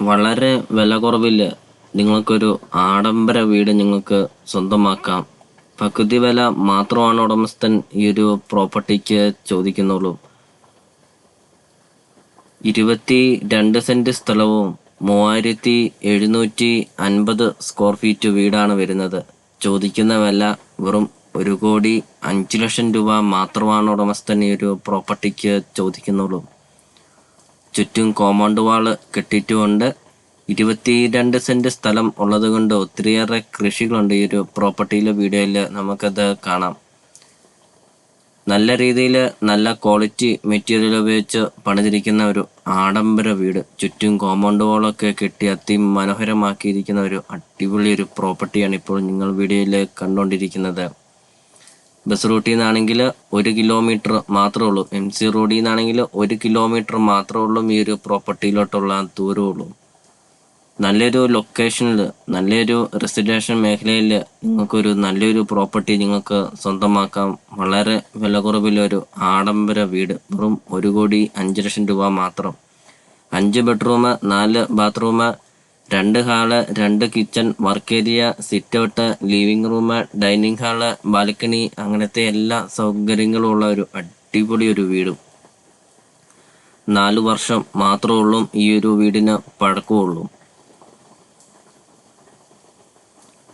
വളരെ വില കുറവിൽ നിങ്ങൾക്കൊരു ആഡംബര വീട് നിങ്ങൾക്ക് സ്വന്തമാക്കാം. പകുതി വില മാത്രമാണ് ഉടമസ്ഥൻ ഈ ഒരു പ്രോപ്പർട്ടിക്ക് ചോദിക്കുന്നുള്ളൂ. 22 സെന്റ് സ്ഥലവും 3750 സ്ക്വയർ ഫീറ്റ് വീടാണ് വരുന്നത്. ചോദിക്കുന്ന വില വെറും 1,05,00,000 രൂപ മാത്രമാണ് ഉടമസ്ഥൻ ഈ ഒരു പ്രോപ്പർട്ടിക്ക് ചോദിക്കുന്നുള്ളൂ. ചുറ്റും കോമ്പൗണ്ട് വാള് കെട്ടിയിട്ടുമുണ്ട്. 22 സെന്റ് സ്ഥലം ഉള്ളത് കൊണ്ട് ഒത്തിരിയേറെ കൃഷികളുണ്ട് ഈ ഒരു പ്രോപ്പർട്ടിയിലെ. വീഡിയോയിൽ നമുക്കത് കാണാം. നല്ല രീതിയിൽ നല്ല ക്വാളിറ്റി മെറ്റീരിയൽ ഉപയോഗിച്ച് പണിതിരിക്കുന്ന ഒരു ആഡംബര വീട്. ചുറ്റും കോമ്പൗണ്ട് വാളൊക്കെ കെട്ടി അതിമനോഹരമാക്കിയിരിക്കുന്ന ഒരു അടിപൊളി ഒരു പ്രോപ്പർട്ടിയാണ് ഇപ്പോൾ നിങ്ങൾ വീഡിയോയിൽ കണ്ടുകൊണ്ടിരിക്കുന്നത്. ബസ് റൂട്ടിൽ നിന്നാണെങ്കിൽ 1 കിലോമീറ്റർ മാത്രമേ ഉള്ളൂ. MC റോഡിൽ നിന്നാണെങ്കിൽ 1 കിലോമീറ്റർ മാത്രമേ ഉള്ളൂ ഈ ഒരു പ്രോപ്പർട്ടിയിലോട്ടുള്ള ദൂരമുള്ളൂ. നല്ലൊരു ലൊക്കേഷനിൽ, നല്ലൊരു റെസിഡൻഷ്യൽ മേഖലയിൽ നിങ്ങൾക്കൊരു നല്ലൊരു പ്രോപ്പർട്ടി നിങ്ങൾക്ക് സ്വന്തമാക്കാം. വളരെ വില കുറവിലൊരു ആഡംബര വീട്. വെറും 1,05,00,000 രൂപ മാത്രം. 5 bedroom, 4 bathroom, 2 hall, 2 kitchen, work area, sit out, living room, dining hall, balcony, അങ്ങനത്തെ എല്ലാ സൗകര്യങ്ങളും ഉള്ള ഒരു അടിപൊളി ഒരു വീടും. 4 വർഷം മാത്രമേ ഉള്ളൂ ഈ ഒരു വീടിന് പഴക്കമുള്ളൂ.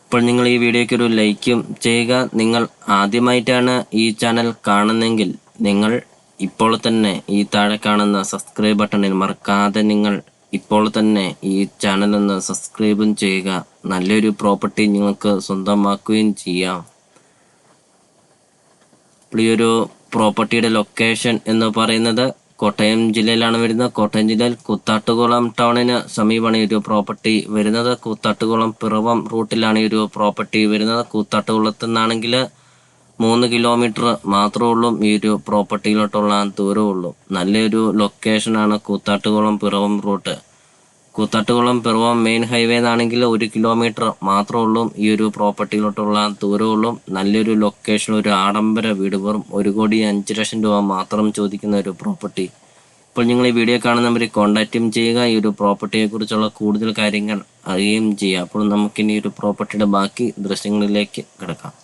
ഇപ്പോൾ നിങ്ങൾ ഈ വീഡിയോയ്ക്ക് ഒരു ലൈക്കും ചെയ്യുക. നിങ്ങൾ ആദ്യമായിട്ടാണ് ഈ ചാനൽ കാണുന്നതെങ്കിൽ നിങ്ങൾ ഇപ്പോൾ തന്നെ ഈ താഴെ കാണുന്ന സബ്സ്ക്രൈബ് ബട്ടണിൽ മറക്കാതെ നിങ്ങൾ ഇപ്പോൾ തന്നെ ഈ ചാനൽ ഒന്ന് സബ്സ്ക്രൈബും ചെയ്യുക. നല്ലൊരു പ്രോപ്പർട്ടി നിങ്ങൾക്ക് സ്വന്തമാക്കുകയും ചെയ്യാം. ഈ ഒരു പ്രോപ്പർട്ടിയുടെ ലൊക്കേഷൻ എന്ന് പറയുന്നത് കോട്ടയം ജില്ലയിലാണ് വരുന്നത്. കോട്ടയം ജില്ലയിൽ കൂത്താട്ടുകുളം ടൗണിന് സമീപമാണ് ഈ ഒരു പ്രോപ്പർട്ടി വരുന്നത്. കൂത്താട്ടുകുളം പിറവം റൂട്ടിലാണ് ഈ ഒരു പ്രോപ്പർട്ടി വരുന്നത്. കൂത്താട്ടുകുളത്തു നിന്നാണെങ്കിൽ 3 കിലോമീറ്റർ മാത്രമേ ഉള്ളൂ ഈ ഒരു പ്രോപ്പർട്ടിയിലോട്ടുള്ള ദൂരമുള്ളൂ. നല്ലൊരു ലൊക്കേഷനാണ് Koothattukulam Piravom route. Koothattukulam Piravom main highway എന്നാണെങ്കിൽ 1 കിലോമീറ്റർ മാത്രമേ ഉള്ളൂ ഈ ഒരു പ്രോപ്പർട്ടിയിലോട്ടുള്ള ദൂരമുള്ളൂ. നല്ലൊരു ലൊക്കേഷൻ, ഒരു ആഡംബര വീട്. വെറും 1,05,00,000 രൂപ മാത്രം ചോദിക്കുന്ന ഒരു പ്രോപ്പർട്ടി. ഇപ്പോൾ നിങ്ങൾ ഈ വീഡിയോ കാണുന്നവരെ കോൺടാക്റ്റും ചെയ്യുക. ഈ ഒരു പ്രോപ്പർട്ടിയെ കുറിച്ചുള്ള കൂടുതൽ കാര്യങ്ങൾ അറിയുകയും ചെയ്യുക. അപ്പോൾ നമുക്കിനി ഒരു പ്രോപ്പർട്ടിയുടെ ബാക്കി ദൃശ്യങ്ങളിലേക്ക് കിടക്കാം.